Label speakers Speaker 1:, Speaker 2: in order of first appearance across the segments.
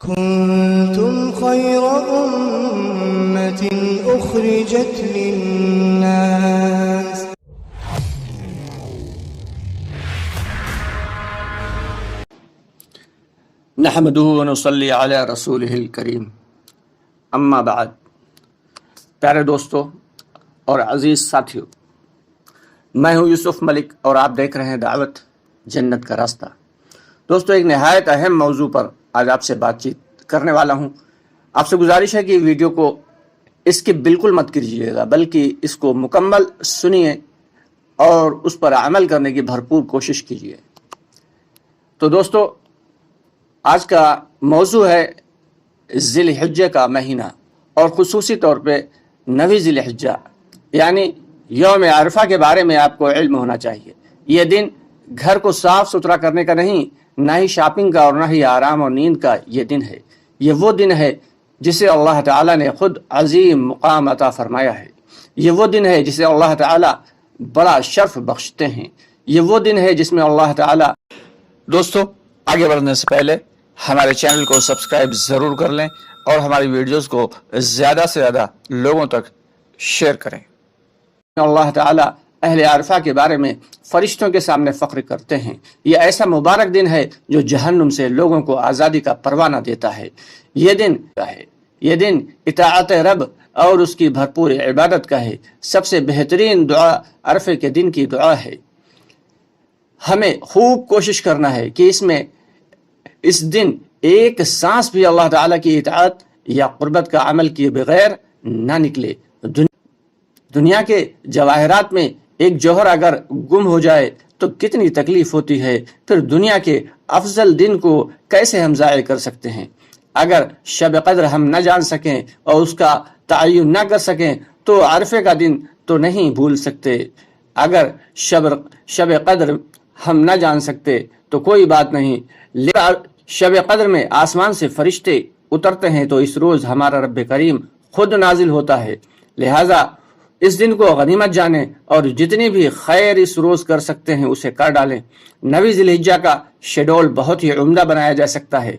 Speaker 1: كنتم خير أمة أخرجت للناس
Speaker 2: نحمده ونصلي علی رسولہ الکریم، اما بعد۔ پیارے دوستو اور عزیز ساتھیو، میں ہوں یوسف ملک اور آپ دیکھ رہے ہیں دعوت جنت کا راستہ۔ دوستو، ایک نہایت اہم موضوع پر آج آپ سے بات چیت کرنے والا ہوں۔ آپ سے گزارش ہے کہ ویڈیو کو اسکپ بالکل مت کیجیے گا، بلکہ اس کو مکمل سنیے اور اس پر عمل کرنے کی بھرپور کوشش کیجیے۔ تو دوستو، آج کا موضوع ہے ذی الحجہ کا مہینہ، اور خصوصی طور پہ 9 ذی الحجہ یعنی یوم عرفہ کے بارے میں آپ کو علم ہونا چاہیے۔ یہ دن گھر کو صاف ستھرا کرنے کا نہیں، نہ ہی شاپنگ کا اور نہ ہی آرام اور نیند کا یہ دن ہے۔ یہ وہ دن ہے جسے اللہ تعالیٰ نے خود عظیم مقام عطا فرمایا ہے۔ یہ وہ دن ہے جسے اللہ تعالیٰ بڑا شرف بخشتے ہیں۔ یہ وہ دن ہے جس میں اللہ تعالیٰ۔ دوستو، آگے بڑھنے سے پہلے ہمارے چینل کو سبسکرائب ضرور کر لیں اور ہماری ویڈیوز کو زیادہ سے زیادہ لوگوں تک شیئر کریں۔ اللہ تعالیٰ اہل عرفہ کے بارے میں فرشتوں کے سامنے فخر کرتے ہیں۔ یہ ایسا مبارک دن ہے جو جہنم سے لوگوں کو آزادی کا پروانہ دیتا ہے۔ یہ دن اطاعت رب اور اس کی بھرپور عبادت کا ہے۔ سب سے بہترین دعا عرفے کے دن کی دعا ہے۔ ہمیں خوب کوشش کرنا ہے کہ اس دن ایک سانس بھی اللہ تعالیٰ کی اطاعت یا قربت کا عمل کیے بغیر نہ نکلے۔ دنیا کے جواہرات میں ایک جوہر اگر گم ہو جائے تو کتنی تکلیف ہوتی ہے، پھر دنیا کے افضل دن کو کیسے ہم ضائع کر سکتے ہیں؟ اگر شب قدر ہم نہ جان سکیں اور اس کا تعین نہ کر سکیں تو عرفے کا دن تو نہیں بھول سکتے۔ اگر شب قدر ہم نہ جان سکتے تو کوئی بات نہیں، لیکن شب قدر میں آسمان سے فرشتے اترتے ہیں تو اس روز ہمارا رب کریم خود نازل ہوتا ہے۔ لہٰذا اس دن کو غنیمت جانیں اور جتنی بھی خیر اس روز کر سکتے ہیں اسے کر ڈالیں۔ 9 ذی الحجہ کا شیڈول بہت ہی عمدہ بنایا جا سکتا ہے،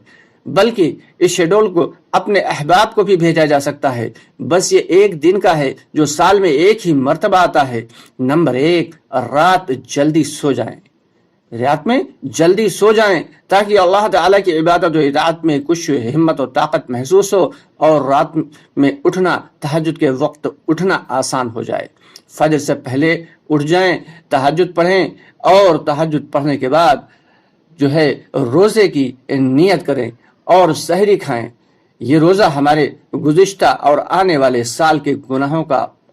Speaker 2: بلکہ اس شیڈول کو اپنے احباب کو بھی بھیجا جا سکتا ہے۔ بس یہ ایک دن کا ہے جو سال میں ایک ہی مرتبہ آتا ہے۔ نمبر 1، رات جلدی سو جائیں۔ رات میں جلدی سو جائیں تاکہ اللہ تعالیٰ کی عبادت و اطاعت میں کچھ ہمت و طاقت محسوس ہو، اور رات میں اٹھنا، تہجد کے وقت اٹھنا آسان ہو جائے۔ فجر سے پہلے اٹھ جائیں، تہجد پڑھیں، اور تہجد پڑھنے کے بعد روزے کی نیت کریں اور سحری کھائیں۔ یہ روزہ ہمارے گزشتہ اور آنے والے سال کے گناہوں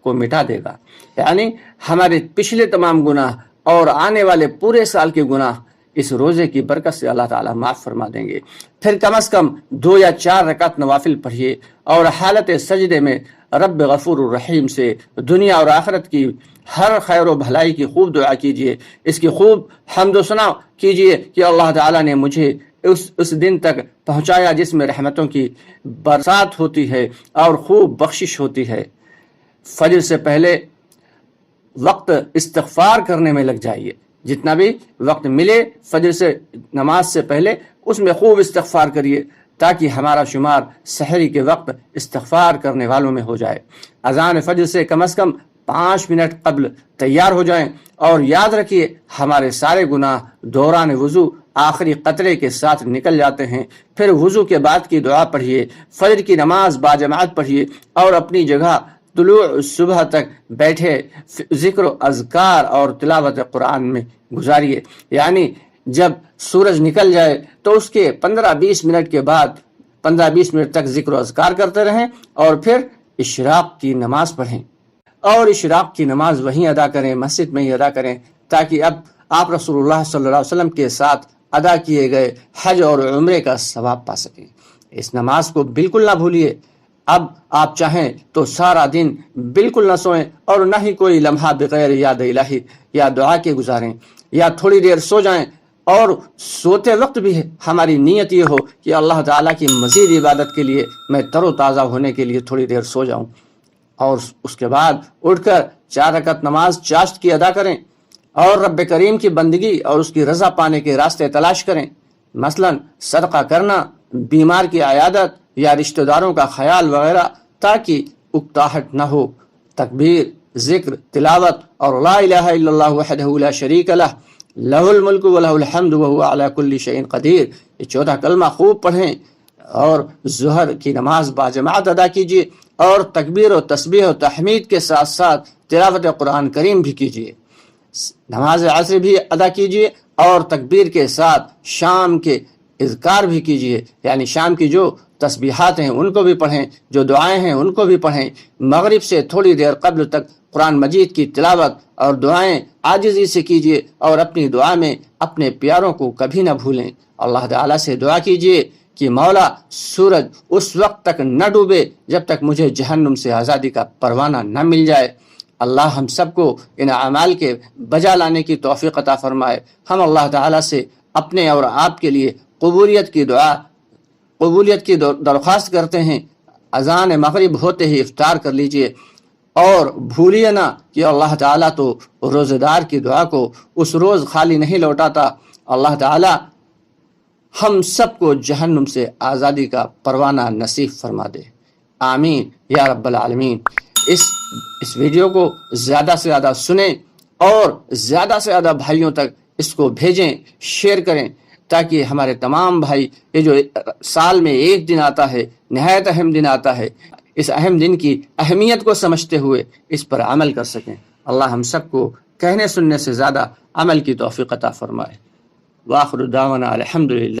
Speaker 2: کو مٹا دے گا، یعنی ہمارے پچھلے تمام گناہ اور آنے والے پورے سال کے گناہ اس روزے کی برکت سے اللہ تعالیٰ معاف فرما دیں گے۔ پھر کم از کم 2 یا 4 رکعت نوافل پڑھیے اور حالت سجدے میں رب غفور الرحیم سے دنیا اور آخرت کی ہر خیر و بھلائی کی خوب دعا کیجیے۔ اس کی خوب حمد و ثنا کیجیے کہ اللہ تعالیٰ نے مجھے اس دن تک پہنچایا جس میں رحمتوں کی برسات ہوتی ہے اور خوب بخشش ہوتی ہے۔ فجر سے پہلے وقت استغفار کرنے میں لگ جائیے۔ جتنا بھی وقت ملے فجر سے نماز سے پہلے اس میں خوب استغفار کریے تاکہ ہمارا شمار سحری کے وقت استغفار کرنے والوں میں ہو جائے۔ اذان فجر سے کم از کم 5 منٹ قبل تیار ہو جائیں، اور یاد رکھیے ہمارے سارے گناہ دوران وضو آخری قطرے کے ساتھ نکل جاتے ہیں۔ پھر وضو کے بعد کی دعا پڑھیے، فجر کی نماز باجماعت پڑھیے، اور اپنی جگہ طلوع صبح تک بیٹھے ذکر و اذکار اور تلاوت قرآن میں گزاریے۔ یعنی جب سورج نکل جائے تو اس کے 15-20 منٹ کے بعد 15-20 منٹ تک ذکر و اذکار کرتے رہیں، اور پھر اشراق کی نماز پڑھیں، اور اشراق کی نماز وہیں ادا کریں، مسجد میں ہی ادا کریں، تاکہ اب آپ رسول اللہ صلی اللہ علیہ وسلم کے ساتھ ادا کیے گئے حج اور عمرے کا ثواب پا سکیں۔ اس نماز کو بالکل نہ بھولیے۔ اب آپ چاہیں تو سارا دن بالکل نہ سوئیں اور نہ ہی کوئی لمحہ بغیر یاد الہی یا دعا کے گزاریں، یا تھوڑی دیر سو جائیں، اور سوتے وقت بھی ہماری نیت یہ ہو کہ اللہ تعالیٰ کی مزید عبادت کے لیے میں تر و تازہ ہونے کے لیے تھوڑی دیر سو جاؤں، اور اس کے بعد اٹھ کر 4 رکعت نماز چاشت کی ادا کریں، اور رب کریم کی بندگی اور اس کی رضا پانے کے راستے تلاش کریں۔ مثلا صدقہ کرنا، بیمار کی عیادت یا رشتہ داروں کا خیال وغیرہ، تاکہ اکتاہٹ نہ ہو۔ تکبیر، ذکر، تلاوت اور لا الہ الا اللہ وحدہ لا شریک لہ لہ الملک و لہ الحمد وہو علی کل شیء قدیر، یہ 14 کلمہ خوب پڑھیں، اور ظہر کی نماز باجماعت ادا کیجیے، اور تکبیر و تسبیح و تحمید کے ساتھ ساتھ تلاوت قرآن کریم بھی کیجیے۔ نماز عصر بھی ادا کیجیے، اور تکبیر کے ساتھ شام کے اذکار بھی کیجیے، یعنی شام کی جو تسبیحات ہیں ان کو بھی پڑھیں، جو دعائیں ہیں ان کو بھی پڑھیں۔ مغرب سے تھوڑی دیر قبل تک قرآن مجید کی تلاوت اور دعائیں عاجزی سے کیجیے، اور اپنی دعا میں اپنے پیاروں کو کبھی نہ بھولیں۔ اللہ تعالیٰ سے دعا کیجیے کہ مولا سورج اس وقت تک نہ ڈوبے جب تک مجھے جہنم سے آزادی کا پروانہ نہ مل جائے۔ اللہ ہم سب کو ان اعمال کے بجا لانے کی توفیق عطا فرمائے۔ ہم اللہ تعالیٰ سے اپنے اور آپ کے لیے قبولیت کی درخواست کرتے ہیں۔ اذان مغرب ہوتے ہی افطار کر لیجئے، اور بھولیے نہ کہ اللہ تعالیٰ تو روزہ دار کی دعا کو اس روز خالی نہیں لوٹاتا۔ اللہ تعالیٰ ہم سب کو جہنم سے آزادی کا پروانہ نصیب فرما دے، آمین یا رب العالمین۔ اس ویڈیو کو زیادہ سے زیادہ سنیں، اور زیادہ سے زیادہ بھائیوں تک اس کو بھیجیں، شیئر کریں، تاکہ ہمارے تمام بھائی یہ جو سال میں ایک دن آتا ہے، نہایت اہم دن آتا ہے، اس اہم دن کی اہمیت کو سمجھتے ہوئے اس پر عمل کر سکیں۔ اللہ ہم سب کو کہنے سننے سے زیادہ عمل کی توفیق عطا فرمائے۔ وآخر دعوانا الحمدللہ۔